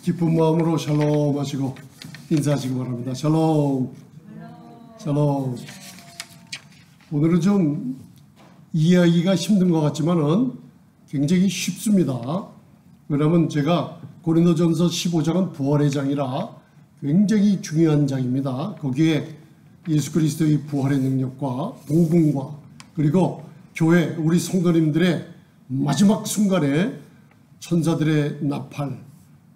기쁜 마음으로 샬롬 하시고 인사하시기 바랍니다. 샬롬. 샬롬. 오늘은 좀 이해하기가 힘든 것 같지만은 굉장히 쉽습니다. 왜냐하면 제가 고린도전서 15장은 부활의 장이라 굉장히 중요한 장입니다. 거기에 예수 그리스도의 부활의 능력과 복음과 그리고 교회 우리 성도님들의 마지막 순간에 천사들의 나팔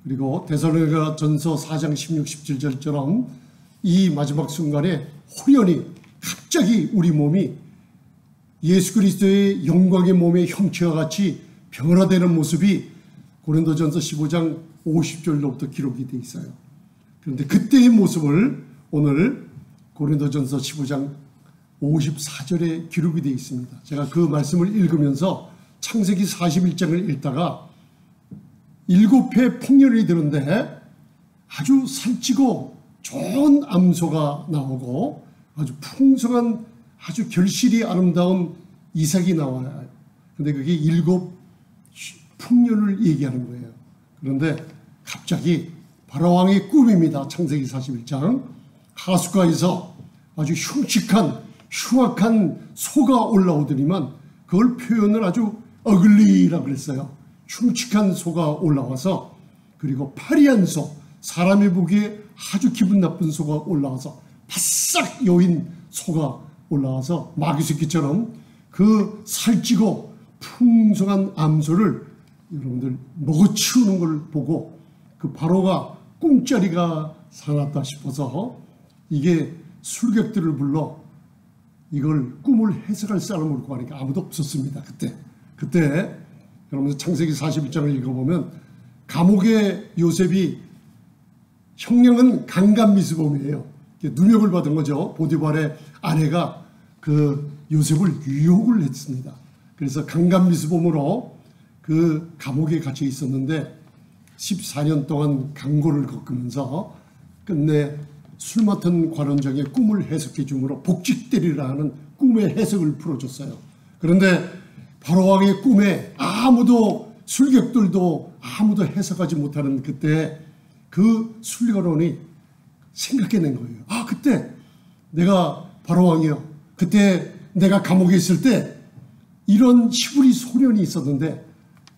그리고 데살로니가전서 4장 16, 17절처럼 이 마지막 순간에 호연히 갑자기 우리 몸이 예수 그리스도의 영광의 몸의 형체와 같이 변화되는 모습이 고린도전서 15장 50절로부터 기록이 되어 있어요. 그런데 그때의 모습을 오늘 고린도전서 15장 54절에 기록이 되어 있습니다. 제가 그 말씀을 읽으면서 창세기 41장을 읽다가 7회 풍년이 드는데 아주 살찌고 좋은 암소가 나오고 아주 풍성한 아주 결실이 아름다운 이삭이 나와요. 근데 그게 7 풍년을 얘기하는 거예요. 그런데 갑자기 바로왕의 꿈입니다. 창세기 41장. 하숫가에서 아주 흉악한 소가 올라오더니만 그걸 표현을 아주 어글리라고 그랬어요. 흉측한 소가 올라와서 그리고 파리한 소, 사람이 보기에 아주 기분 나쁜 소가 올라와서 바싹 여인 소가 올라와서 마귀새끼처럼 그 살찌고 풍성한 암소를 여러분들 먹어치우는 걸 보고 그 바로가 꿈자리가 사놨다 싶어서 이게 술객들을 불러 이걸 꿈을 해석할 사람을 구하니까 아무도 없었습니다. 그때 여러분 창세기 41장을 읽어보면 감옥의 요셉이 형량은 강간미수범이에요. 누명을 받은 거죠. 보디발의 아내가 그 요셉을 유혹을 했습니다. 그래서 강간미수범으로 그 감옥에 갇혀 있었는데 14년 동안 강고를 겪으면서 끝내 술 맡은 관원장의 꿈을 해석해 주므로 복직되리라는 꿈의 해석을 풀어줬어요. 그런데 바로왕의 꿈에 아무도 술객들도 아무도 해석하지 못하는 그때 그 술관원이 생각해낸 거예요. 아, 그때 내가 바로왕이요. 그때 내가 감옥에 있을 때 이런 시부리 소년이 있었는데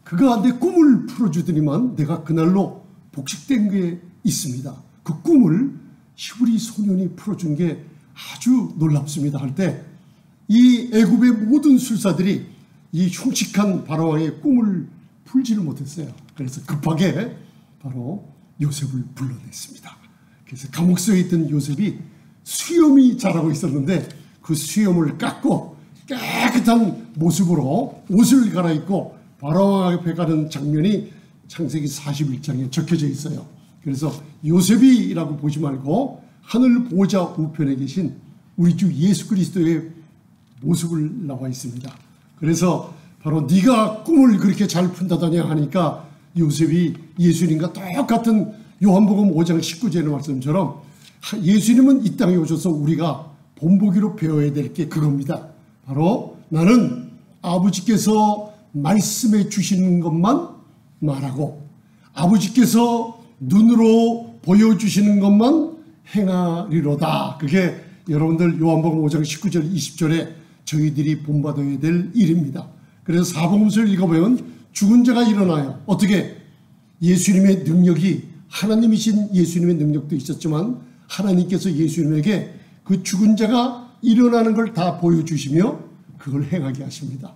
그가 내 꿈을 풀어주더니만 내가 그날로 복직된 게 있습니다. 그 꿈을 시부리 소년이 풀어준 게 아주 놀랍습니다. 할 때 이 애굽의 모든 술사들이 이 흉측한 바로왕의 꿈을 풀지를 못했어요. 그래서 급하게 바로 요셉을 불러냈습니다. 그래서 감옥소에 있던 요셉이 수염이 자라고 있었는데 그 수염을 깎고 깨끗한 모습으로 옷을 갈아입고 바로왕 앞에 가는 장면이 창세기 41장에 적혀져 있어요. 그래서 요셉이라고 보지 말고 하늘 보좌 우편에 계신 우리 주 예수 그리스도의 모습을 나와 있습니다. 그래서 바로 네가 꿈을 그렇게 잘 푼다더냐 하니까 요셉이 예수님과 똑같은 요한복음 5장 19절의 말씀처럼 예수님은 이 땅에 오셔서 우리가 본보기로 배워야 될 게 그겁니다. 바로 나는 아버지께서 말씀해 주시는 것만 말하고 아버지께서 눈으로 보여주시는 것만 행하리로다. 그게 여러분들 요한복음 5장 19절 20절에 저희들이 본받아야 될 일입니다. 그래서 사복음서를 읽어보면 죽은 자가 일어나요. 어떻게? 예수님의 능력이 하나님이신 예수님의 능력도 있었지만 하나님께서 예수님에게 그 죽은 자가 일어나는 걸 다 보여주시며 그걸 행하게 하십니다.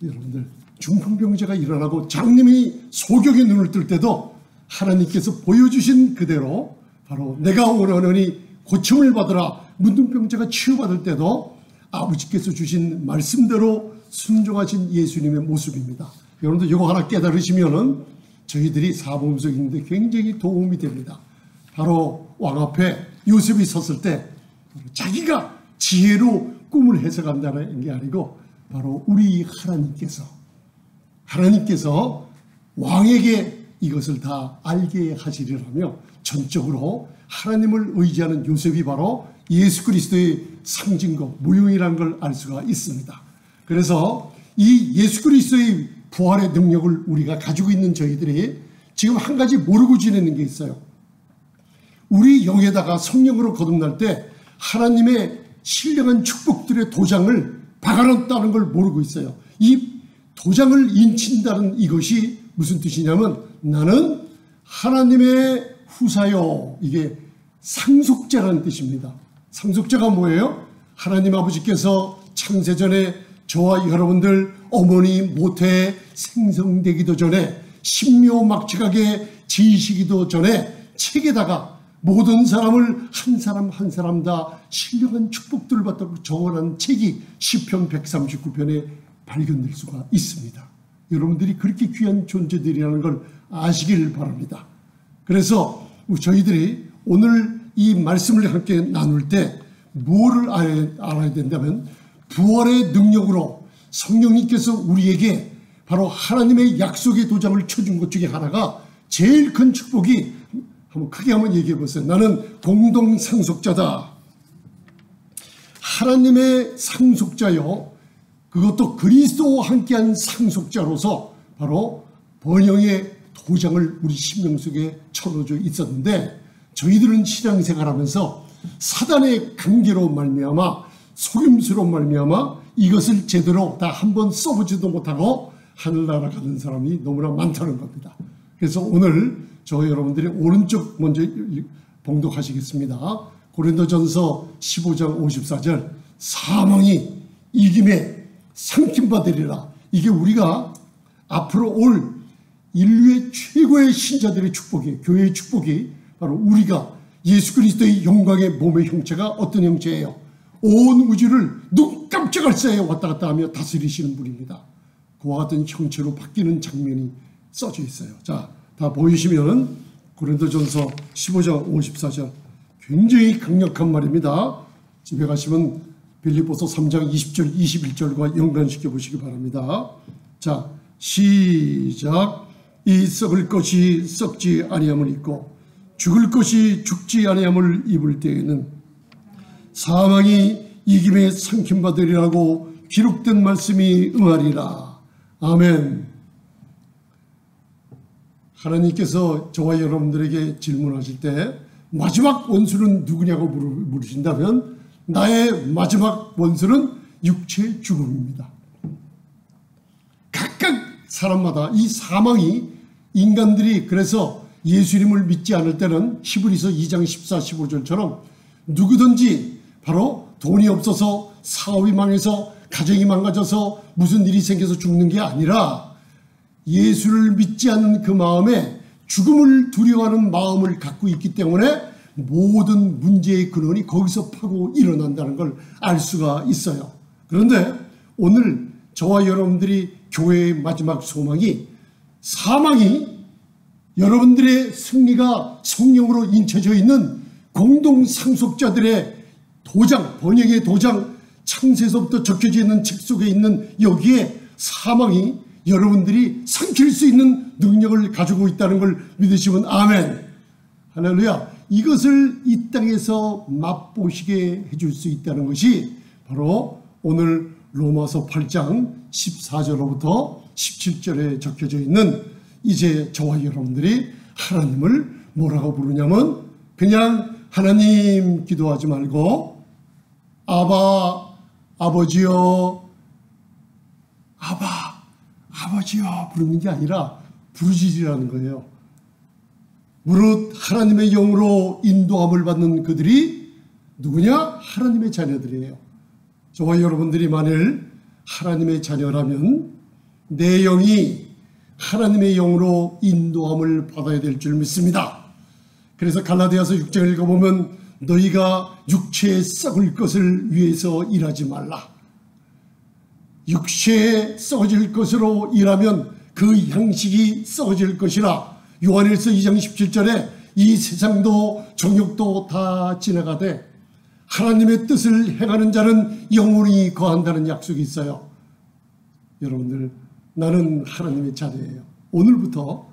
여러분들 중풍병자가 일어나고 장님이 소경의 눈을 뜰 때도 하나님께서 보여주신 그대로 바로 내가 원하노니 고침을 받으라 문둥병자가 치유받을 때도 아버지께서 주신 말씀대로 순종하신 예수님의 모습입니다. 여러분들 이거 하나 깨달으시면은 저희들이 사복음서 읽는데 굉장히 도움이 됩니다. 바로 왕 앞에 요셉이 섰을 때 자기가 지혜로 꿈을 해석한다는 게 아니고 바로 우리 하나님께서 왕에게 이것을 다 알게 하시리라며 전적으로 하나님을 의지하는 요셉이 바로 예수 그리스도의 상징과 모형이라는 걸 알 수가 있습니다. 그래서 이 예수 그리스도의 부활의 능력을 우리가 가지고 있는 저희들이 지금 한 가지 모르고 지내는 게 있어요. 우리 영에다가 성령으로 거듭날 때 하나님의 신령한 축복들의 도장을 박아놨다는 걸 모르고 있어요. 이 도장을 인친다는 이것이 무슨 뜻이냐면 나는 하나님의 후사요. 이게 상속자라는 뜻입니다. 상속자가 뭐예요? 하나님 아버지께서 창세전에 저와 여러분들 어머니 모태에 생성되기도 전에 신묘막측하게 지으시기도 전에 책에다가 모든 사람을 한 사람 한 사람 다 신령한 축복들을 받다고 정언한 책이 시편 139편에 발견될 수가 있습니다. 여러분들이 그렇게 귀한 존재들이라는 걸 아시길 바랍니다. 그래서 저희들이 오늘 이 말씀을 함께 나눌 때 무엇을 알아야 된다면 부활의 능력으로 성령님께서 우리에게 바로 하나님의 약속의 도장을 쳐준 것 중에 하나가 제일 큰 축복이 한번 크게 한번 얘기해 보세요. 나는 공동 상속자다. 하나님의 상속자요. 그것도 그리스도와 함께한 상속자로서 바로 번영의 도장을 우리 심령 속에 쳐넣어져 있었는데 저희들은 신앙생활하면서 사단의 관계로 말미암아 속임수로 말미암아 이것을 제대로 다 한번 써보지도 못하고 하늘나라 가는 사람이 너무나 많다는 겁니다. 그래서 오늘 저 여러분들이 오른쪽 먼저 봉독하시겠습니다. 고린도전서 15장 54절 사망이 이김에 삼킴받으리라. 이게 우리가 앞으로 올 인류의 최고의 신자들의 축복이에요. 교회의 축복이 바로 우리가 예수 그리스도의 영광의 몸의 형체가 어떤 형체예요? 온 우주를 눈 깜짝할 새에 왔다 갔다 하며 다스리시는 분입니다. 그와 같은 형체로 바뀌는 장면이 써져 있어요. 자, 다 보이시면 고린도전서 15장 54절 굉장히 강력한 말입니다. 집에 가시면 빌립보서 3장 20절 21절과 연관시켜 보시기 바랍니다. 자, 시작. 이 썩을 것이 썩지 아니함을 입고 죽을 것이 죽지 아니함을 입을 때에는 사망이 이김에 삼킴받으리라고 기록된 말씀이 응하리라. 아멘. 하나님께서 저와 여러분들에게 질문하실 때 마지막 원수는 누구냐고 물으신다면 나의 마지막 원수는 육체의 죽음입니다. 각각 사람마다 이 사망이 인간들이 그래서 예수님을 믿지 않을 때는 히브리서 2장 14, 15절처럼 누구든지 바로 돈이 없어서 사업이 망해서 가정이 망가져서 무슨 일이 생겨서 죽는 게 아니라 예수를 믿지 않는 그 마음에 죽음을 두려워하는 마음을 갖고 있기 때문에 모든 문제의 근원이 거기서 파고 일어난다는 걸 알 수가 있어요. 그런데 오늘 저와 여러분들이 교회의 마지막 소망이 사망이 여러분들의 승리가 성령으로 인쳐져 있는 공동 상속자들의 도장, 번영의 도장, 창세서부터 적혀져 있는 책 속에 있는 여기에 사망이 여러분들이 삼킬 수 있는 능력을 가지고 있다는 걸 믿으시면 아멘. 할렐루야. 이것을 이 땅에서 맛보시게 해줄 수 있다는 것이 바로 오늘 로마서 8장 14절로부터 17절에 적혀져 있는 이제 저와 여러분들이 하나님을 뭐라고 부르냐면 그냥 하나님 기도하지 말고 아바, 아버지요, 아바, 아버지요 부르는 게 아니라 부르짖으라는 거예요. 무릇 하나님의 영으로 인도함을 받는 그들이 누구냐? 하나님의 자녀들이에요. 저와 여러분들이 만일 하나님의 자녀라면 내 영이 하나님의 영으로 인도함을 받아야 될 줄 믿습니다. 그래서 갈라디아서 6장을 읽어보면 너희가 육체에 썩을 것을 위해서 일하지 말라. 육체에 썩어질 것으로 일하면 그 양식이 썩어질 것이라. 요한일서 2장 17절에 이 세상도 정욕도 다 지나가되 하나님의 뜻을 행하는 자는 영원히 거한다는 약속이 있어요. 여러분들 나는 하나님의 자녀예요. 오늘부터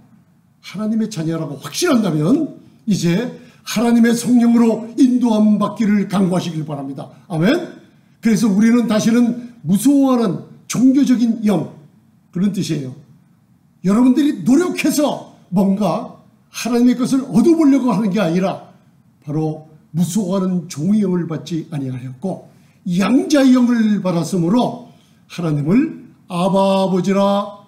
하나님의 자녀라고 확신한다면 이제 하나님의 성령으로 인도함 받기를 간구하시길 바랍니다. 아멘. 그래서 우리는 다시는 무서워하는 종교적인 영 그런 뜻이에요. 여러분들이 노력해서 뭔가 하나님의 것을 얻어보려고 하는 게 아니라 바로 무서워하는 종의 영을 받지 아니하였고 양자의 영을 받았으므로 하나님을 아바 아버지라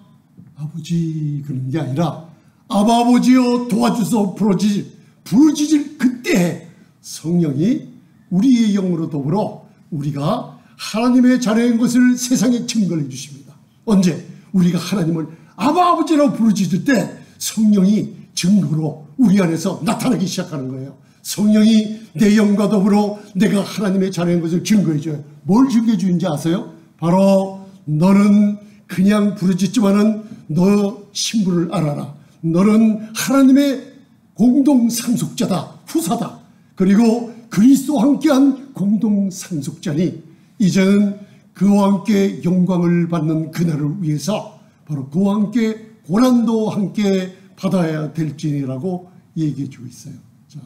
아버지 그런 게 아니라 아바 아버지여 도와주소 부르짖을 그때 성령이 우리의 영으로 더불어 우리가 하나님의 자녀인 것을 세상에 증거해 주십니다. 언제? 우리가 하나님을 아바 아버지라고 부르짖을 때 성령이 증거로 우리 안에서 나타나기 시작하는 거예요. 성령이 내 영과 더불어 내가 하나님의 자녀인 것을 증거해 줘요. 뭘 증거해 주는지 아세요? 바로 너는 그냥 부르짖지만은 너 신분을 알아라. 너는 하나님의 공동 상속자다. 후사다. 그리고 그리스도와 함께한 공동 상속자니 이제는 그와 함께 영광을 받는 그날을 위해서 바로 그와 함께 고난도 함께 받아야 될지니라고 얘기해 주고 있어요. 자,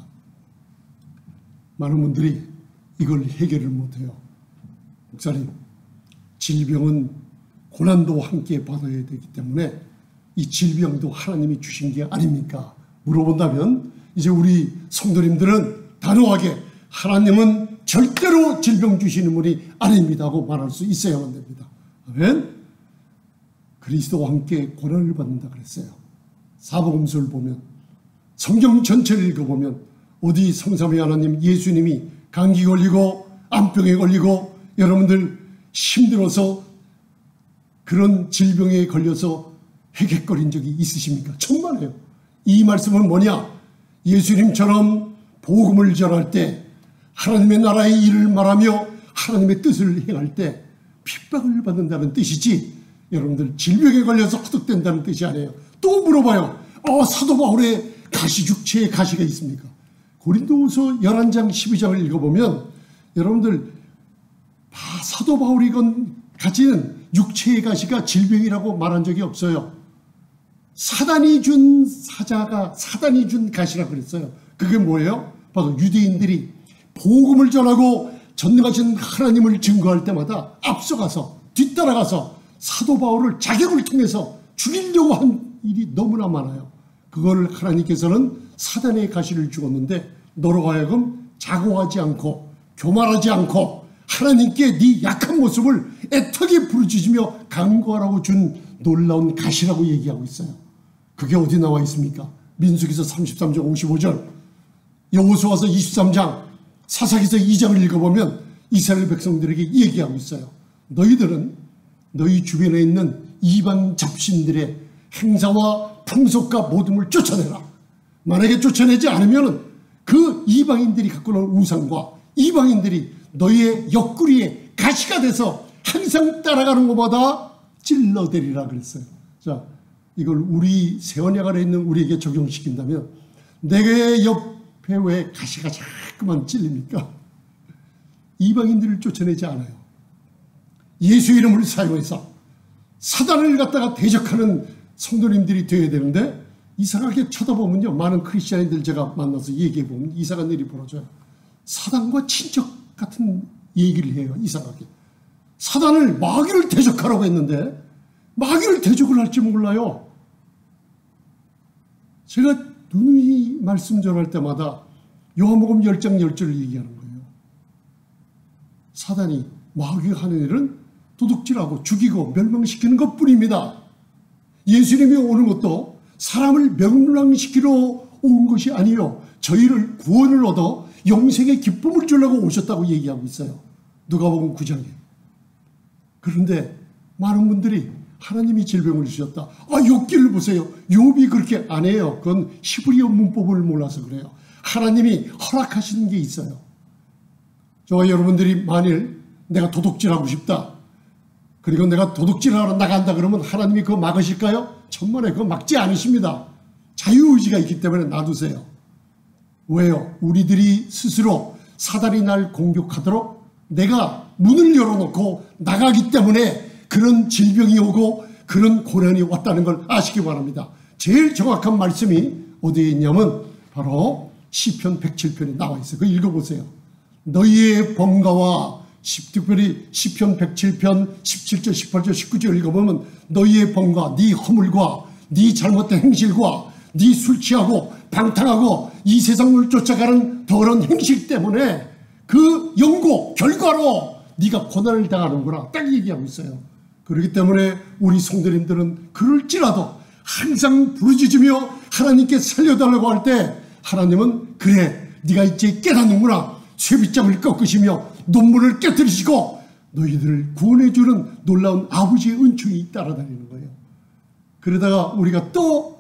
많은 분들이 이걸 해결을 못해요. 목사님, 질병은 고난도 함께 받아야 되기 때문에 이 질병도 하나님이 주신 게 아닙니까? 물어본다면 이제 우리 성도님들은 단호하게 하나님은 절대로 질병 주시는 분이 아닙니다 하고 말할 수 있어야만 됩니다. 아멘? 그리스도와 함께 고난을 받는다 그랬어요. 사복음서를 보면 성경 전체를 읽어보면 어디 성삼위 하나님 예수님이 감기 걸리고 암병에 걸리고 여러분들 힘들어서 그런 질병에 걸려서 헤객거린 적이 있으십니까? 천만에요. 이 말씀은 뭐냐? 예수님처럼 복음을 전할 때 하나님의 나라의 일을 말하며 하나님의 뜻을 행할 때 핍박을 받는다는 뜻이지 여러분들 질병에 걸려서 허덕댄다는 뜻이 아니에요. 또 물어봐요. 사도 바울의 가시 육체에 가시가 있습니까? 고린도후서 11장 12장을 읽어보면 여러분들 사도 바울이 가지는 육체의 가시가 질병이라고 말한 적이 없어요. 사단이 준 사단이 준 가시라고 그랬어요. 그게 뭐예요? 바로 유대인들이 복음을 전하고 전능하신 하나님을 증거할 때마다 앞서가서 뒤따라가서 사도 바울을 자격을 통해서 죽이려고 한 일이 너무나 많아요. 그걸 하나님께서는 사단의 가시를 주었는데 너로 하여금 자고하지 않고 교만하지 않고 하나님께 네 약한 모습을 애타게 부르짖으며 간구하라고 준 놀라운 가시라고 얘기하고 있어요. 그게 어디 나와 있습니까? 민수기서 33장 55절, 여호수아서 23장, 사사기서 2장을 읽어보면 이스라엘 백성들에게 얘기하고 있어요. 너희들은 너희 주변에 있는 이방 잡신들의 행사와 풍속과 모둠을 쫓아내라. 만약에 쫓아내지 않으면 그 이방인들이 갖고 있는 우상과 이방인들이 너희의 옆구리에 가시가 돼서 항상 따라가는 것마다 찔러대리라 그랬어요. 자, 이걸 우리 세원약 안에 있는 우리에게 적용시킨다면 내 옆에 왜 가시가 자꾸만 찔립니까? 이방인들을 쫓아내지 않아요. 예수 이름을 사용해서 사단을 갖다가 대적하는 성도님들이 되어야 되는데 이상하게 쳐다보면요, 많은 크리스찬인들 제가 만나서 얘기해보면 이상한 일이 벌어져요. 사단과 친척 같은 얘기를 해요. 이상하게 사단을 마귀를 대적하라고 했는데 마귀를 대적을 할지 몰라요. 제가 누누이 말씀 전할 때마다 요한복음 10장 10절을 얘기하는 거예요. 사단이 마귀가 하는 일은 도둑질하고 죽이고 멸망시키는 것뿐입니다. 예수님이 오는 것도 사람을 멸망시키러 온 것이 아니요 저희를 구원을 얻어 영생의 기쁨을 주려고 오셨다고 얘기하고 있어요. 누가복음 9장에. 그런데 많은 분들이 하나님이 질병을 주셨다. 욥기를 보세요. 욥이 그렇게 안 해요. 그건 히브리어 문법을 몰라서 그래요. 하나님이 허락하시는 게 있어요. 저와 여러분들이 만일 내가 도둑질하고 싶다. 그리고 내가 도둑질하러 나간다 그러면 하나님이 그거 막으실까요? 천만에 그거 막지 않으십니다. 자유의지가 있기 때문에 놔두세요. 왜요? 우리들이 스스로 사단이 날 공격하도록 내가 문을 열어놓고 나가기 때문에 그런 질병이 오고 그런 고난이 왔다는 걸 아시기 바랍니다. 제일 정확한 말씀이 어디에 있냐면 바로 시편 107편에 나와 있어요. 그거 읽어보세요. 너희의 범가와 특별히 시편 107편 17절 18절 19절 읽어보면 너희의 범과 네 허물과 네 잘못된 행실과 네 술 취하고 방탕하고 이 세상을 쫓아가는 더러운 행실 때문에 그 연고 결과로 네가 고난을 당하는구나, 딱 얘기하고 있어요. 그렇기 때문에 우리 성도님들은 그럴지라도 항상 부르짖으며 하나님께 살려달라고 할 때 하나님은 그래 네가 이제 깨닫는구나, 쇠빗장을 꺾으시며 논문을 깨뜨리시고 너희들을 구원해주는 놀라운 아버지의 은총이 따라다니는 거예요. 그러다가 우리가 또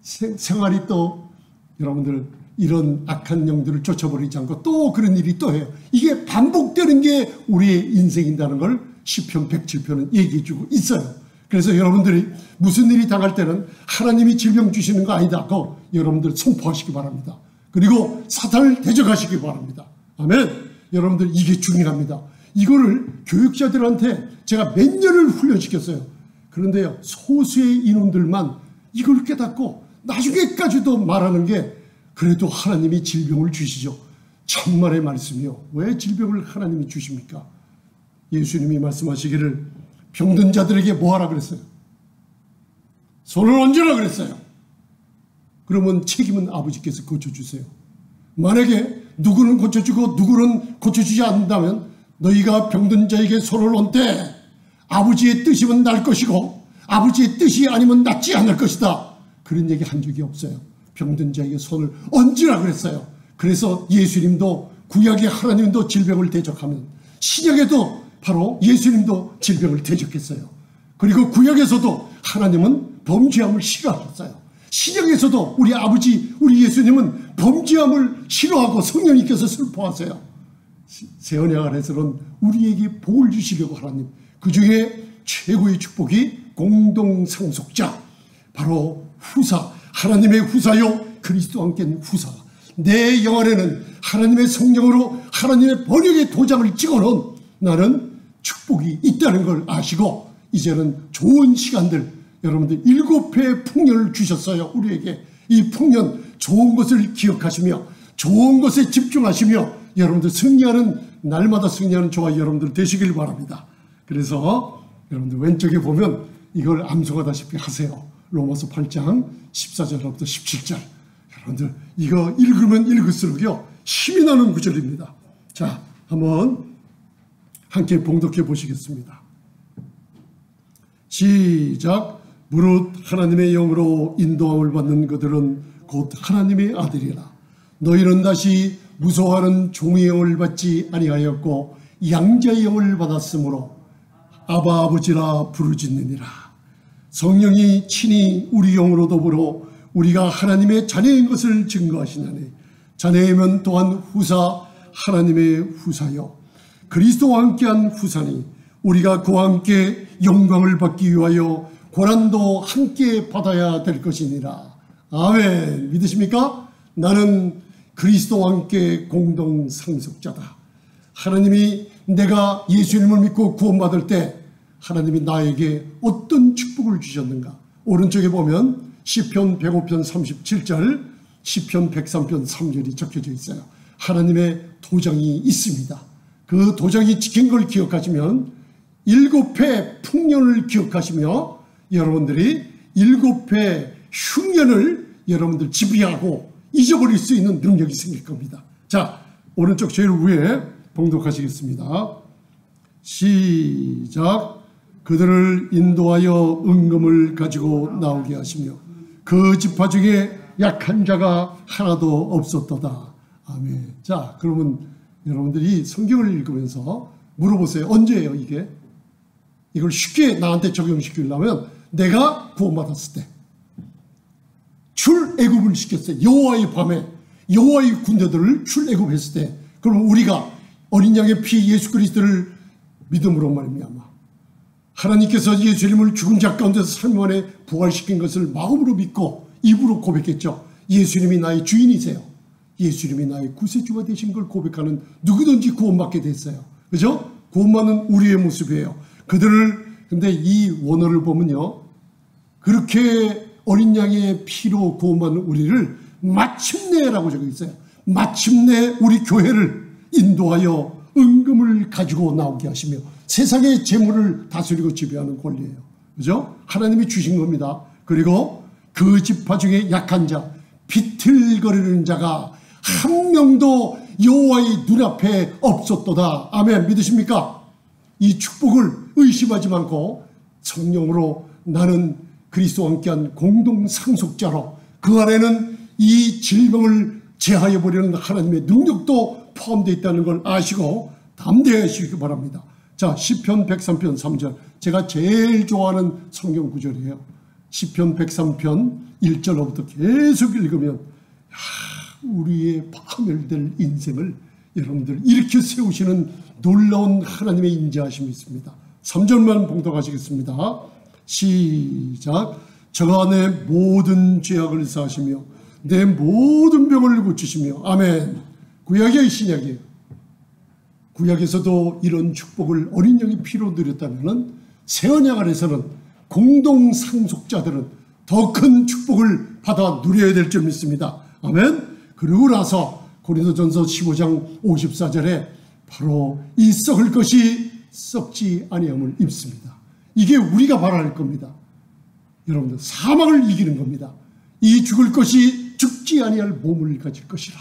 생활이 또 여러분들 이런 악한 영들을 쫓아버리지 않고 또 그런 일이 또 해요. 이게 반복되는 게 우리의 인생이라는 걸 시편 107편은 얘기해주고 있어요. 그래서 여러분들이 무슨 일이 당할 때는 하나님이 질병 주시는 거 아니다 고 여러분들 선포하시기 바랍니다. 그리고 사탄을 대적하시기 바랍니다. 아멘. 여러분들 이게 중요합니다. 이거를 교육자들한테 제가 몇 년을 훈련시켰어요. 그런데요, 소수의 인원들만 이걸 깨닫고 나중에까지도 말하는 게 그래도 하나님이 질병을 주시죠. 천만의 말씀이요. 왜 질병을 하나님이 주십니까? 예수님이 말씀하시기를 병든 자들에게 뭐 하라 그랬어요? 손을 얹으라 그랬어요. 그러면 책임은 아버지께서 고쳐주세요. 만약에 누구는 고쳐주고 누구는 고쳐주지 않는다면 너희가 병든 자에게 손을 얹되 아버지의 뜻이면 날 것이고 아버지의 뜻이 아니면 낫지 않을 것이다. 그런 얘기 한 적이 없어요. 병든 자에게 손을 얹으라 그랬어요. 그래서 예수님도 구약의 하나님도 질병을 대적하면 신약에도 바로 예수님도 질병을 대적했어요. 그리고 구약에서도 하나님은 범죄함을 싫어하셨어요. 신약에서도 우리 아버지 우리 예수님은 범죄함을 싫어하고 성령님께서 슬퍼하세요. 새 언약 안에서는 우리에게 복을 주시려고 하나님, 그 중에 최고의 축복이 공동상속자, 바로 후사, 하나님의 후사요 그리스도와 함께는 후사. 내 영 안에는 하나님의 성령으로 하나님의 번역의 도장을 찍어놓은 나는 축복이 있다는 걸 아시고 이제는 좋은 시간들, 여러분들 7회 풍년을 주셨어요. 우리에게 이 풍년 좋은 것을 기억하시며 좋은 것에 집중하시며 여러분들 승리하는, 날마다 승리하는 저와 여러분들 되시길 바랍니다. 그래서 여러분들 왼쪽에 보면 이걸 암송하다시피 하세요. 로마서 8장 14절부터 17절. 여러분들 이거 읽으면 읽을수록요 힘이 나는 구절입니다. 자, 한번 함께 봉독해 보시겠습니다. 시작. 무릇 하나님의 영으로 인도함을 받는 그들은 곧 하나님의 아들이라. 너희는 다시 무서워하는 종의 영을 받지 아니하였고 양자의 영을 받았으므로 아바 아버지라 부르짖느니라. 성령이 친히 우리 영으로 더불어 우리가 하나님의 자녀인 것을 증거하시나니 자녀이면 또한 후사, 하나님의 후사요 그리스도와 함께한 후사니 우리가 그와 함께 영광을 받기 위하여 고난도 함께 받아야 될 것이니라. 아멘. 믿으십니까? 나는 그리스도와 함께 공동 상속자다. 하나님이 내가 예수님을 믿고 구원받을 때 하나님이 나에게 어떤 축복을 주셨는가? 오른쪽에 보면 시편 105편 37절, 시편 103편 3절이 적혀져 있어요. 하나님의 도장이 있습니다. 그 도장이 찍힌 걸 기억하시면 7회 풍년을 기억하시며 여러분들이 7회 흉년을 여러분들 지배하고 잊어버릴 수 있는 능력이 생길 겁니다. 자, 오른쪽 제일 위에 봉독하시겠습니다. 시작. 그들을 인도하여 은금을 가지고 나오게 하시며 그 지파 중에 약한 자가 하나도 없었도다. 아멘. 자, 그러면 여러분들이 성경을 읽으면서 물어보세요. 언제예요 이게? 이걸 쉽게 나한테 적용시키려면 내가 구원받았을 때 출애굽을 시켰어요. 여호와의 밤에 여호와의 군대들을 출애굽했을 때, 그러면 우리가 어린 양의 피 예수 그리스도를 믿음으로 말미암아 하나님께서 예수님을 죽은 자 가운데서 3일 만에 부활시킨 것을 마음으로 믿고 입으로 고백했죠. 예수님이 나의 주인이세요. 예수님이 나의 구세주가 되신 걸 고백하는 누구든지 구원받게 됐어요. 그죠? 구원받는 우리의 모습이에요. 그들을, 근데 이 원어를 보면요, 그렇게 어린 양의 피로 구원받는 우리를 마침내라고 적혀 있어요. 마침내 우리 교회를 인도하여 은금을 가지고 나오게 하시며 세상의 재물을 다스리고 지배하는 권리예요. 그죠? 하나님이 주신 겁니다. 그리고 그 지파 중에 약한 자, 비틀거리는 자가 한 명도 여호와의 눈앞에 없었도다. 아멘. 믿으십니까? 이 축복을 의심하지 않고 성령으로 나는 그리스도와 함께한 공동 상속자로, 그 안에는 이 질병을 제하여 버리는 하나님의 능력도 포함되어 있다는 걸 아시고 담대하시기 바랍니다. 자, 시편 103편 3절, 제가 제일 좋아하는 성경 구절이에요. 시편 103편 1절로부터 계속 읽으면 우리의 파멸될 인생을 여러분들 일으켜 세우시는 놀라운 하나님의 인자하심이 있습니다. 3절만 봉독하시겠습니다. 시작. 저가 내 모든 죄악을 사하시며 내 모든 병을 고치시며. 아멘. 구약이에요, 신약이에요? 구약에서도 이런 축복을 어린 양의 피로 누렸다면 새언약 안에서는 공동 상속자들은 더 큰 축복을 받아 누려야 될 줄 믿습니다. 아멘. 그리고 나서 고린도전서 15장 54절에 바로 이 썩을 것이 썩지 아니함을 입습니다. 이게 우리가 바랄 겁니다. 여러분들, 사망을 이기는 겁니다. 이 죽을 것이 죽지 아니할 몸을 가질 것이라.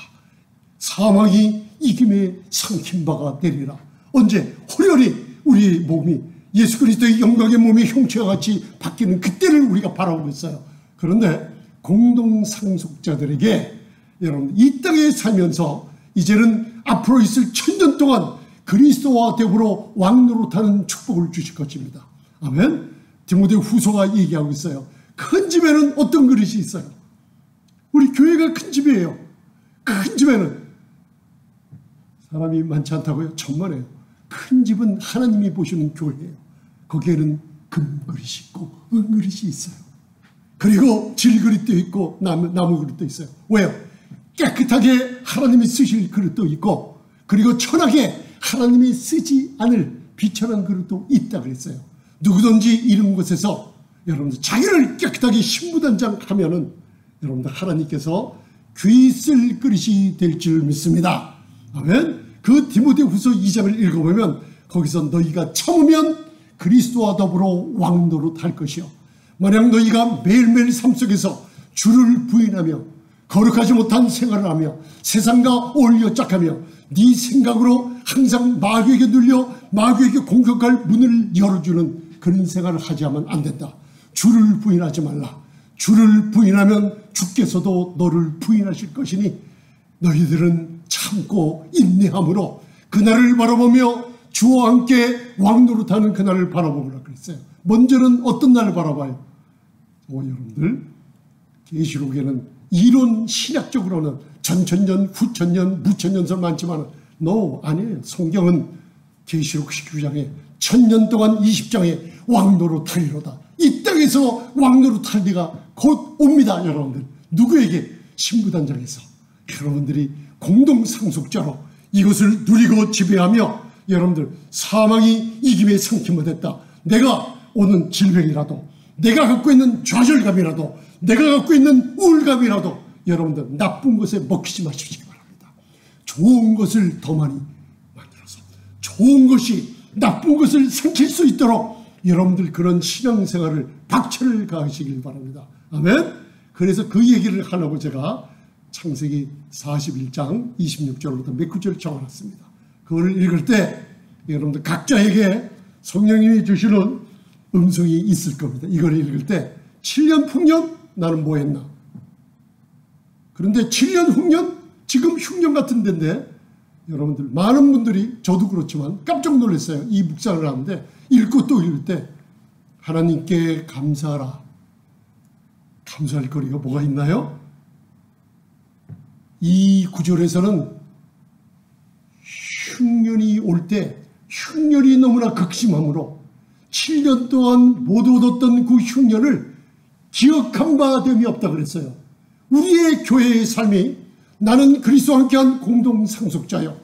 사망이 이김에 삼킨 바가 되리라. 언제? 호련히 우리 몸이 예수 그리스도의 영광의 몸이 형체와 같이 바뀌는 그때를 우리가 바라보고 있어요. 그런데 공동 상속자들에게 여러분, 이 땅에 살면서 이제는 앞으로 있을 1000년 동안 그리스도와 더불어 왕노릇하는 축복을 주실 것입니다. 아멘. 디모데 후서가 얘기하고 있어요. 큰 집에는 어떤 그릇이 있어요? 우리 교회가 큰 집이에요. 큰 집에는 사람이 많지 않다고요? 천만에요. 큰 집은 하나님이 보시는 교회예요. 거기에는 금그릇이 있고 은그릇이 있어요. 그리고 질그릇도 있고 나무 그릇도 있어요. 왜요? 깨끗하게 하나님이 쓰실 그릇도 있고, 그리고 천하게 하나님이 쓰지 않을 비천한 그릇도 있다 그랬어요. 누구든지 이런 곳에서 여러분들 자기를 깨끗하게 신부단장하면은 여러분들 하나님께서 귀 쓸 그릇이 될 줄 믿습니다. 아멘. 그 디모데후서 2장을 읽어보면 거기서 너희가 참으면 그리스도와 더불어 왕노릇할 것이요, 만약 너희가 매일매일 삶 속에서 주를 부인하며 거룩하지 못한 생활을 하며 세상과 어울려 짝하며 네 생각으로 항상 마귀에게 눌려 마귀에게 공격할 문을 열어주는 그런 생활을 하지 하면 안 된다. 주를 부인하지 말라. 주를 부인하면 주께서도 너를 부인하실 것이니 너희들은 참고 인내함으로 그날을 바라보며 주와 함께 왕노릇하는 그날을 바라보라 그랬어요. 먼저는 어떤 날을 바라봐요? 여러분들, 계시록에는 이론 신학적으로는 전천년, 후천년, 무천년설 많지만 아니에요. 성경은 계시록 19장에 1000년 동안 20장에 왕노릇하리로다. 이 땅에서 왕노릇할 때가 곧 옵니다. 여러분들, 누구에게? 신부단장에서 여러분들이 공동상속자로 이것을 누리고 지배하며 여러분들 사망이 이김에 삼키 못했다. 내가 오는 질병이라도, 내가 갖고 있는 좌절감이라도, 내가 갖고 있는 우울감이라도 여러분들 나쁜 것에 먹히지 마시기 바랍니다. 좋은 것을 더 많이 만들어서 좋은 것이 나쁜 것을 삼킬 수 있도록 여러분들 그런 신앙생활을 박차를 가하시길 바랍니다. 아멘. 그래서 그 얘기를 하려고 제가 창세기 41장 26절부터 몇 구절 적어놨습니다. 그걸 읽을 때 여러분들 각자에게 성령님이 주시는 음성이 있을 겁니다. 이걸 읽을 때 7년 풍년 나는 뭐 했나? 그런데 7년 흉년? 지금 흉년 같은 데인데 여러분들 많은 분들이, 저도 그렇지만 깜짝 놀랐어요. 이 묵상을 하는데 읽고 또 읽을 때 하나님께 감사하라. 감사할 거리가 뭐가 있나요? 이 구절에서는 흉년이 올 때 흉년이 너무나 극심함으로 7년 동안 못 얻었던 그 흉년을 기억한 바 됨이 없다 그랬어요. 우리의 교회의 삶이 나는 그리스도와 함께한 공동상속자요,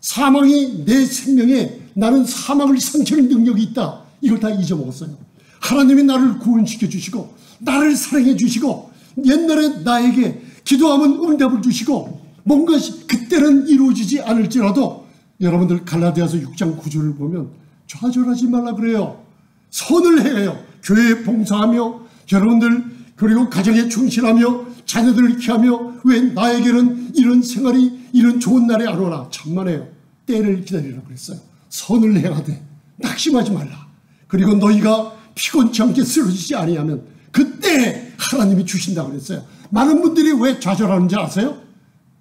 사망이 내 생명에 나는 사망을 상치는 능력이 있다, 이걸 다 잊어먹었어요. 하나님이 나를 구원시켜 주시고 나를 사랑해 주시고 옛날에 나에게 기도하면 응답을 주시고 뭔가 그때는 이루어지지 않을지라도 여러분들 갈라디아서 6장 9절을 보면 좌절하지 말라 그래요. 선을 해요. 교회에 봉사하며 여러분들 그리고 가정에 충실하며 자녀들을 키우며 왜 나에게는 이런 생활이 이런 좋은 날이 안 오나. 천만에요. 때를 기다리라고 그랬어요. 선을 행하되 낙심하지 말라. 그리고 너희가 피곤치 않게 쓰러지지 아니하면 그때 하나님이 주신다고 그랬어요. 많은 분들이 왜 좌절하는지 아세요?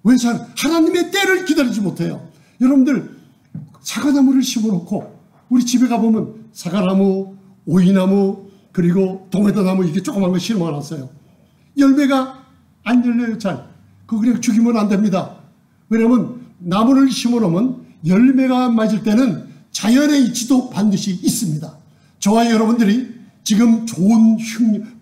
왜 하나님의 때를 기다리지 못해요. 여러분들 사과나무를 심어놓고 우리 집에 가보면 사과나무, 오이나무, 그리고 도메다나무 이렇게 조그만 거 심어놨어요. 열매가 안 열려요. 잘. 그거 그냥 죽이면 안 됩니다. 왜냐하면 나무를 심어놓으면 열매가 맞을 때는 자연의 이치도 반드시 있습니다. 저와 여러분들이 지금 좋은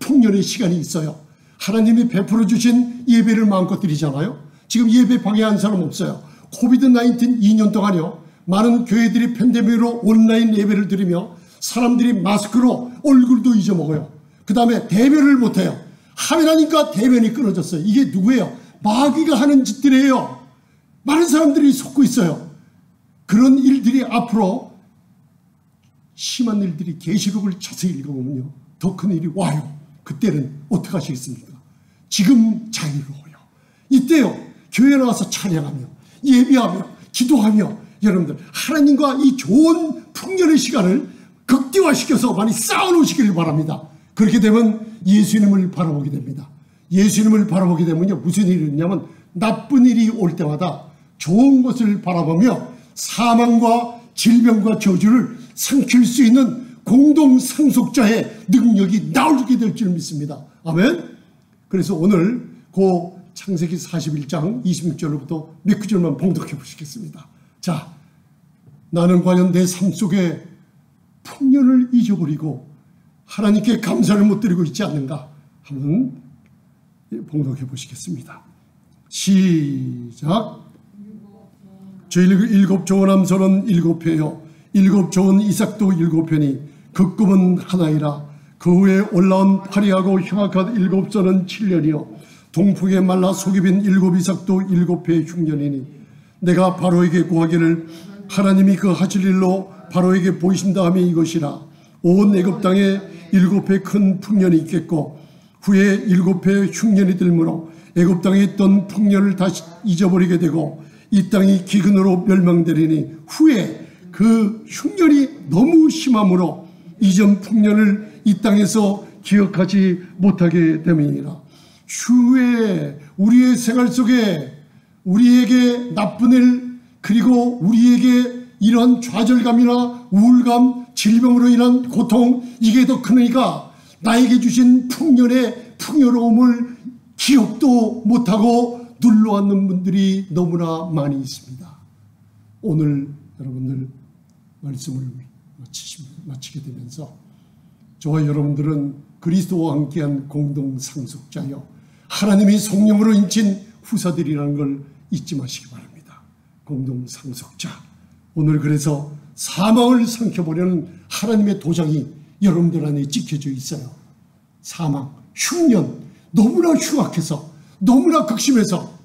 풍년의 시간이 있어요. 하나님이 베풀어 주신 예배를 마음껏 드리잖아요. 지금 예배 방해한 사람 없어요. 코비드-19 2년 동안요. 많은 교회들이 팬데믹으로 온라인 예배를 드리며 사람들이 마스크로 얼굴도 잊어먹어요. 그 다음에 대면을 못해요. 하면하니까 대면이 끊어졌어요. 이게 누구예요? 마귀가 하는 짓들이에요. 많은 사람들이 속고 있어요. 그런 일들이 앞으로 심한 일들이 계시록을 자세히 읽어보면요. 더 큰 일이 와요. 그때는 어떻게 하시겠습니까? 지금 자유로워요. 이때요. 교회 나와서 찬양하며 예배하며 기도하며 여러분들 하나님과 이 좋은 풍년의 시간을 극대화시켜서 많이 쌓아놓으시기를 바랍니다. 그렇게 되면 예수님을 바라보게 됩니다. 예수님을 바라보게 되면요. 무슨 일이 있냐면 나쁜 일이 올 때마다 좋은 것을 바라보며 사망과 질병과 저주를 삼킬 수 있는 공동상속자의 능력이 나오게 될 줄 믿습니다. 아멘. 그래서 오늘 그 창세기 41장 26절로부터 몇 구절만 봉독해 보시겠습니다. 자, 나는 과연 내 삶 속에 풍년을 잊어버리고 하나님께 감사를 못 드리고 있지 않는가? 한번 봉독해 보시겠습니다. 시작. 저 일곱 좋은 남선은 7회요 일곱 좋은 이삭도 7회니 그 꿈은 하나이라. 그 후에 올라온 파리하고 흉악한 7선은 7년이요 동풍에 말라 속이 빈 7 이삭도 7회의 흉년이니 내가 바로에게 구하기를 하나님이 그 하실 일로 바로에게 보이신다 하면 이것이라. 온 애굽 땅에 7회 큰 풍년이 있겠고 후에 7회 흉년이 들므로 애굽 땅에 있던 풍년을 다시 잊어버리게 되고 이 땅이 기근으로 멸망되리니 후에 그 흉년이 너무 심함으로 이전 풍년을 이 땅에서 기억하지 못하게 됨이니라. 후에 우리의 생활 속에 우리에게 나쁜 일 그리고 우리에게 이런 좌절감이나 우울감 질병으로 인한 고통 이게 더 크니까 나에게 주신 풍년의 풍요로움을 기억도 못하고 눌러앉는 분들이 너무나 많이 있습니다. 오늘 여러분들 말씀을 마치게 되면서 저와 여러분들은 그리스도와 함께한 공동상속자여 하나님이 성령으로 인친 후사들이라는 걸 잊지 마시기 바랍니다. 공동상속자. 오늘 그래서 사망을 삼켜보려는 하나님의 도장이 여러분들 안에 찍혀져 있어요. 사망, 흉년, 너무나 흉악해서 너무나 극심해서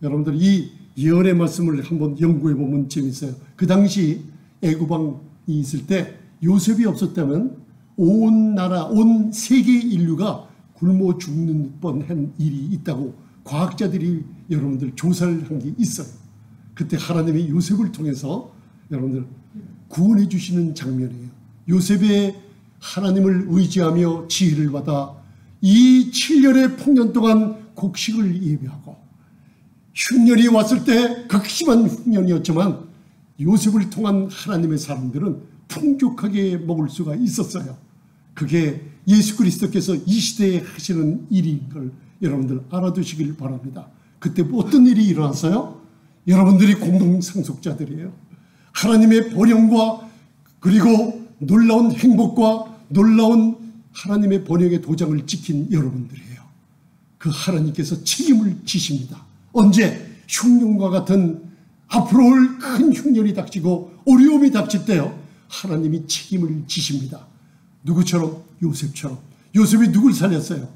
여러분들 이 예언의 말씀을 한번 연구해 보면 재밌어요. 그 당시 애굽왕이 있을 때 요셉이 없었다면 온 나라, 온 세계 인류가 굶어 죽는 뻔한 일이 있다고 과학자들이 여러분들 조사를 한 게 있어요. 그때 하나님이 요셉을 통해서 여러분들 구원해 주시는 장면이에요. 요셉의 하나님을 의지하며 지혜를 받아 이 7년의 풍년 동안 곡식을 예배하고 흉년이 왔을 때 극심한 흉년이었지만 요셉을 통한 하나님의 사람들은 풍족하게 먹을 수가 있었어요. 그게 예수 그리스도께서 이 시대에 하시는 일인 걸 여러분들 알아두시길 바랍니다. 그때 어떤 일이 일어났어요? 여러분들이 공동상속자들이에요. 하나님의 번영과 그리고 놀라운 행복과 놀라운 하나님의 번영의 도장을 지킨 여러분들이에요. 그 하나님께서 책임을 지십니다. 언제? 흉년과 같은 앞으로 올 큰 흉년이 닥치고 어려움이 닥칠 때요. 하나님이 책임을 지십니다. 누구처럼? 요셉처럼. 요셉이 누굴 살렸어요?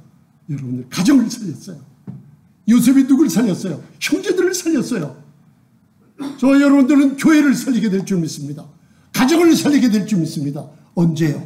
여러분들 가정을 살렸어요. 요셉이 누굴 살렸어요? 형제들을 살렸어요. 저와 여러분들은 교회를 살리게 될 줄 믿습니다. 가정을 살리게 될 줄 믿습니다. 언제요?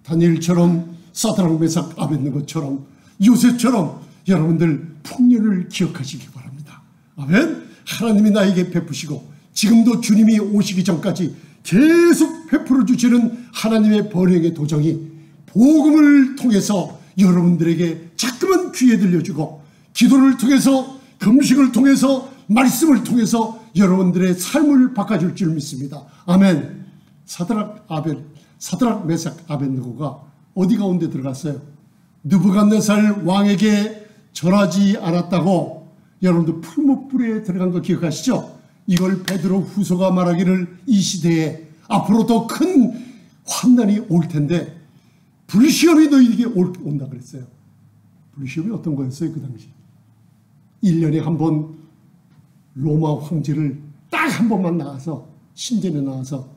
다니엘처럼 사드락 메삭 아벳느고처럼 요셉처럼 여러분들 풍년을 기억하시기 바랍니다. 아멘. 하나님이 나에게 베푸시고 지금도 주님이 오시기 전까지 계속 베풀어 주시는 하나님의 번영의 도정이 복음을 통해서 여러분들에게 자꾸만 귀에 들려주고 기도를 통해서 금식을 통해서 말씀을 통해서 여러분들의 삶을 바꿔줄 줄 믿습니다. 아멘. 사드락 메삭 아벳느고가 어디 가운데 들어갔어요? 느부갓네살 왕에게 절하지 않았다고 여러분들 풀무불에 들어간 거 기억하시죠? 이걸 베드로 후서가 말하기를 이 시대에 앞으로 더 큰 환난이 올 텐데 불시험이 너희에게 온다 그랬어요. 불시험이 어떤 거였어요? 그 당시 1년에 한 번 로마 황제를 딱 한 번만 나와서 신전에 나와서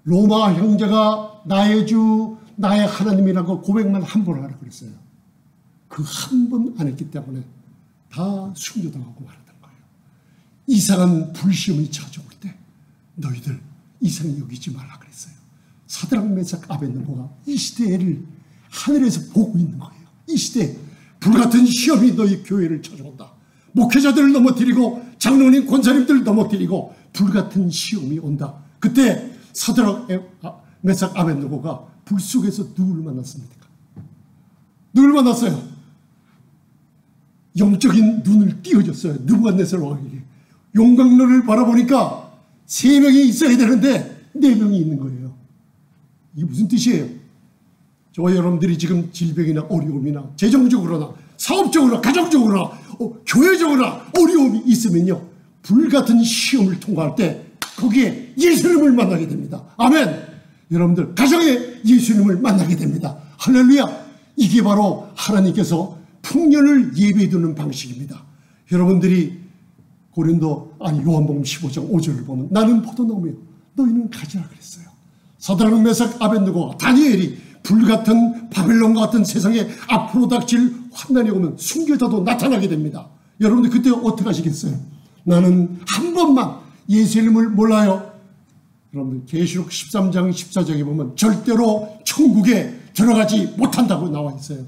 로마 형제가 나의 주 나의 하나님이라고 고백만 한 번 하라 그랬어요. 그 한 번 안 했기 때문에 다 순교당하고 말았던 거예요. 이상한 불시험이 찾아올 때 너희들 이상히 여기지 말라 그랬어요. 사드락 메삭 아벳느고가 이 시대를 하늘에서 보고 있는 거예요. 이 시대에 불같은 시험이 너희 교회를 찾아온다. 목회자들을 넘어뜨리고 장로님 권사님들을 넘어뜨리고 불같은 시험이 온다. 그때 사드락 메삭 아벳느고가 불 속에서 누구를 만났습니까? 누구를 만났어요? 영적인 눈을 띄워줬어요. 느부갓네살 왕에게. 용광로를 바라보니까 3명이 있어야 되는데 4명이 있는 거예요. 이게 무슨 뜻이에요? 저와 여러분들이 지금 질병이나 어려움이나 재정적으로나 사업적으로나 가정적으로나 교회적으로나 어려움이 있으면요, 불같은 시험을 통과할 때 거기에 예수님을 만나게 됩니다. 아멘. 여러분들 가정에 예수님을 만나게 됩니다. 할렐루야. 이게 바로 하나님께서 풍년을 예비해 두는 방식입니다. 여러분들이 요한복음 15장 5절을 보면 나는 포도나무요 너희는 가지라 그랬어요. 사드락 메삭 아벳느고와 다니엘이 불같은 바벨론과 같은 세상에 앞으로 닥칠 환난이 오면 순교자도 나타나게 됩니다. 여러분들 그때 어떻게 하시겠어요? 나는 한 번만 예수님을 몰라요. 여러분들 계시록 13장 14장에 보면 절대로 천국에 들어가지 못한다고 나와 있어요.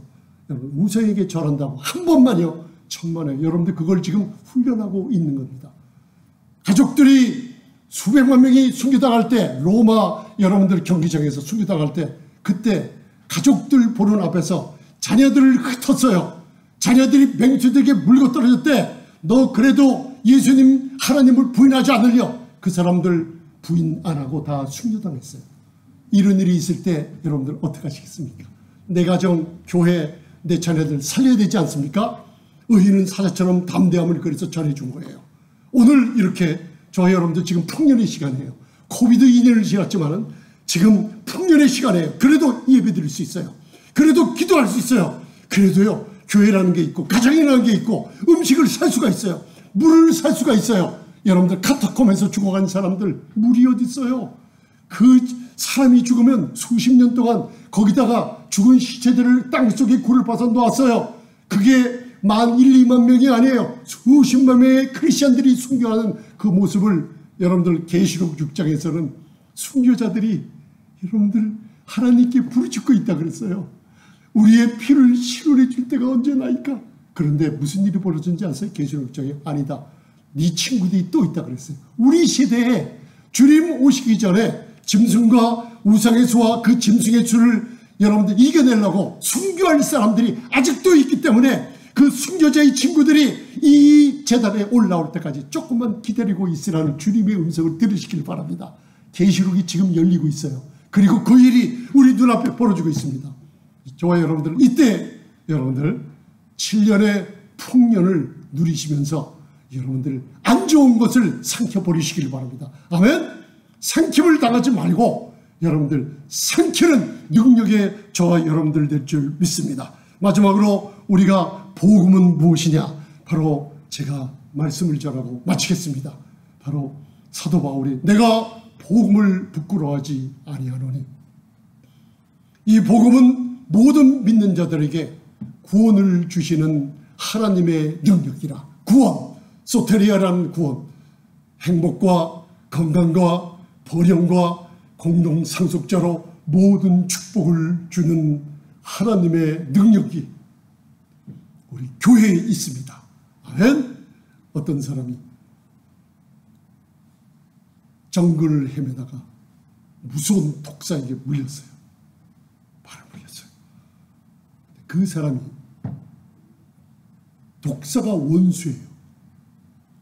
여러분 우상에게 절한다고 한 번만요. 천만에. 여러분들 그걸 지금 훈련하고 있는 겁니다. 가족들이 수백만 명이 순교당할 때 로마 여러분들 경기장에서 순교당할 때 그때 가족들 보는 앞에서 자녀들을 흩었어요. 자녀들이 맹수들에게 물고 떨어졌대. 너 그래도 예수님 하나님을 부인하지 않으려. 그 사람들 부인 안 하고 다 순교당했어요. 이런 일이 있을 때 여러분들 어떻게 하시겠습니까? 내 가정, 교회, 내 자녀들 살려야 되지 않습니까? 의인은 사자처럼 담대함을 그래서 전해준 거예요. 오늘 이렇게 저희 여러분들 지금 풍년의 시간이에요. 코비드 2년을 지났지만은 지금 풍년의 시간이에요. 그래도 예배 드릴 수 있어요. 그래도 기도할 수 있어요. 그래도요, 교회라는 게 있고 가정이라는 게 있고 음식을 살 수가 있어요. 물을 살 수가 있어요. 여러분들 카타콤에서 죽어간 사람들 물이 어디 있어요? 그 사람이 죽으면 수십 년 동안 거기다가 죽은 시체들을 땅속에 굴을 파서 놓았어요. 그게 2만 명이 아니에요. 수십만 명의 크리스천들이 순교하는 그 모습을 여러분들 계시록 6장에서는 순교자들이 여러분들 하나님께 부르짖고 있다 그랬어요. 우리의 피를 실현해 줄 때가 언제나이까? 그런데 무슨 일이 벌어진지 아세요? 계시록 6장에 아니다. 네 친구들이 또 있다 그랬어요. 우리 시대에 주님 오시기 전에 짐승과 우상의 수와 그 짐승의 수를 여러분들 이겨내려고 순교할 사람들이 아직도 있기 때문에 그 순교자의 친구들이 이 제단에 올라올 때까지 조금만 기다리고 있으라는 주님의 음성을 들으시길 바랍니다. 계시록이 지금 열리고 있어요. 그리고 그 일이 우리 눈앞에 벌어지고 있습니다. 저와 여러분들 이때 여러분들 7년의 풍년을 누리시면서 여러분들 안 좋은 것을 삼켜버리시길 바랍니다. 아멘. 삼킴을 당하지 말고 여러분들 삼키는 능력의 저와 여러분들 될 줄 믿습니다. 마지막으로 우리가 복음은 무엇이냐? 바로 제가 말씀을 전하고 마치겠습니다. 바로 사도 바울이 내가 복음을 부끄러워하지 아니하노니 이 복음은 모든 믿는 자들에게 구원을 주시는 하나님의 능력이라. 구원, 소테리아라는 구원, 행복과 건강과 번영과 공동 상속자로 모든 축복을 주는 하나님의 능력이 우리 교회에 있습니다. 아멘. 어떤 사람이 정글을 헤매다가 무서운 독사에게 물렸어요. 발을 물렸어요. 그 사람이 독사가 원수예요.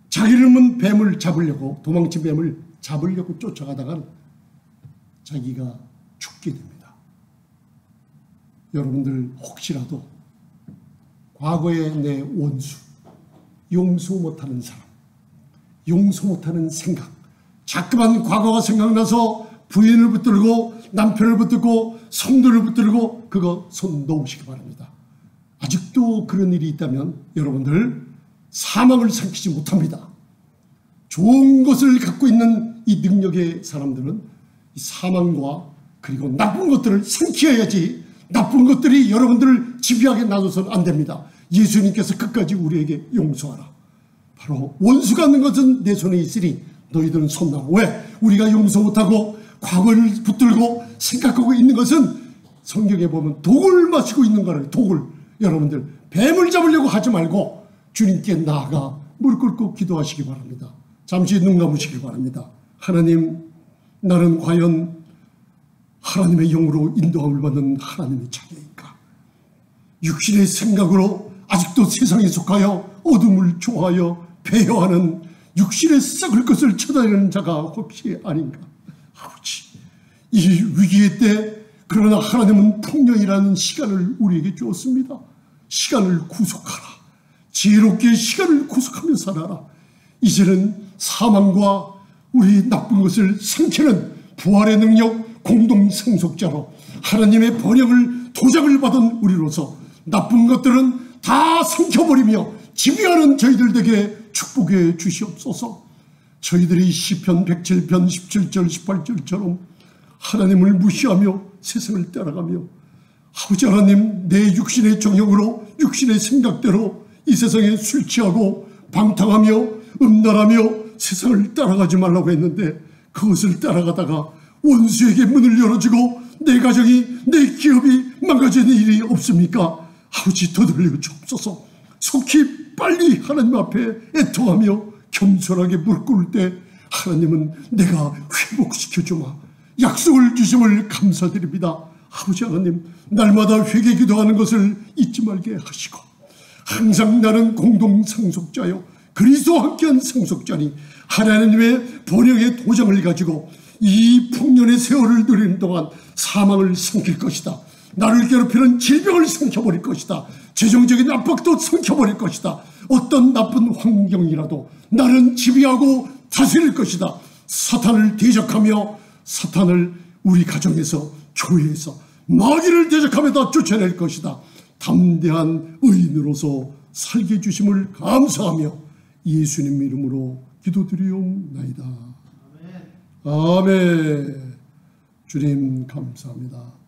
자기는 뱀을 잡으려고, 도망친 뱀을 잡으려고 쫓아가다가 자기가 죽게 됩니다. 여러분들 혹시라도 과거의 내 원수, 용서 못하는 사람, 용서 못하는 생각, 자꾸만 과거가 생각나서 부인을 붙들고 남편을 붙들고 성도를 붙들고 그거 손 놓으시기 바랍니다. 아직도 그런 일이 있다면 여러분들 사망을 삼키지 못합니다. 좋은 것을 갖고 있는 이 능력의 사람들은 이 사망과 그리고 나쁜 것들을 삼켜야지 나쁜 것들이 여러분들을 지배하게 놔둬서는 안 됩니다. 예수님께서 끝까지 우리에게 용서하라. 바로 원수가 있는 것은 내 손에 있으니 너희들은 손 놔. 왜? 우리가 용서 못하고 과거를 붙들고 생각하고 있는 것은 성경에 보면 독을 마시고 있는 거를, 독을. 여러분들 뱀을 잡으려고 하지 말고 주님께 나아가 무릎 꿇고 기도하시기 바랍니다. 잠시 눈 감으시기 바랍니다. 하나님, 나는 과연 하나님의 영으로 인도함을 받는 하나님의 자녀인가? 육신의 생각으로 아직도 세상에 속하여 어둠을 좋아하여 배회하는 육신의 썩을 것을 쳐다내는 자가 혹시 아닌가? 아버지, 이 위기의 때 그러나 하나님은 풍년이라는 시간을 우리에게 주었습니다. 시간을 구속하라. 지혜롭게 시간을 구속하며 살아라. 이제는 사망과 우리 나쁜 것을 삼키는 부활의 능력 공동상속자로 하나님의 번영을 도장을 받은 우리로서 나쁜 것들은 다 삼켜버리며 지배하는 저희들 되게 축복해 주시옵소서. 저희들이 시편 107편 17절 18절처럼 하나님을 무시하며 세상을 따라가며 아버지 하나님, 내 육신의 정욕으로 육신의 생각대로 이 세상에 술 취하고 방탕하며 음란하며 세상을 따라가지 말라고 했는데 그것을 따라가다가 원수에게 문을 열어주고 내 가정이, 내 기업이 망가지는 일이 없습니까? 아버지, 더들려 주옵소서. 속히 빨리 하나님 앞에 애통하며 겸손하게 무릎 꿇을 때 하나님은 내가 회복시켜주마 약속을 주심을 감사드립니다. 아버지 하나님, 날마다 회개 기도하는 것을 잊지 말게 하시고 항상 나는 공동상속자요 그리스도와 함께한 상속자니 하나님의 번영의 도장을 가지고 이 풍년의 세월을 누리는 동안 사망을 삼킬 것이다. 나를 괴롭히는 질병을 삼켜버릴 것이다. 재정적인 압박도 삼켜버릴 것이다. 어떤 나쁜 환경이라도 나는 지배하고 다스릴 것이다. 사탄을 대적하며 사탄을 우리 가정에서, 교회에서, 마귀를 대적하며 다 쫓아낼 것이다. 담대한 의인으로서 살게 해주심을 감사하며 예수님 이름으로 기도드리옵나이다. 아멘. 주님 감사합니다.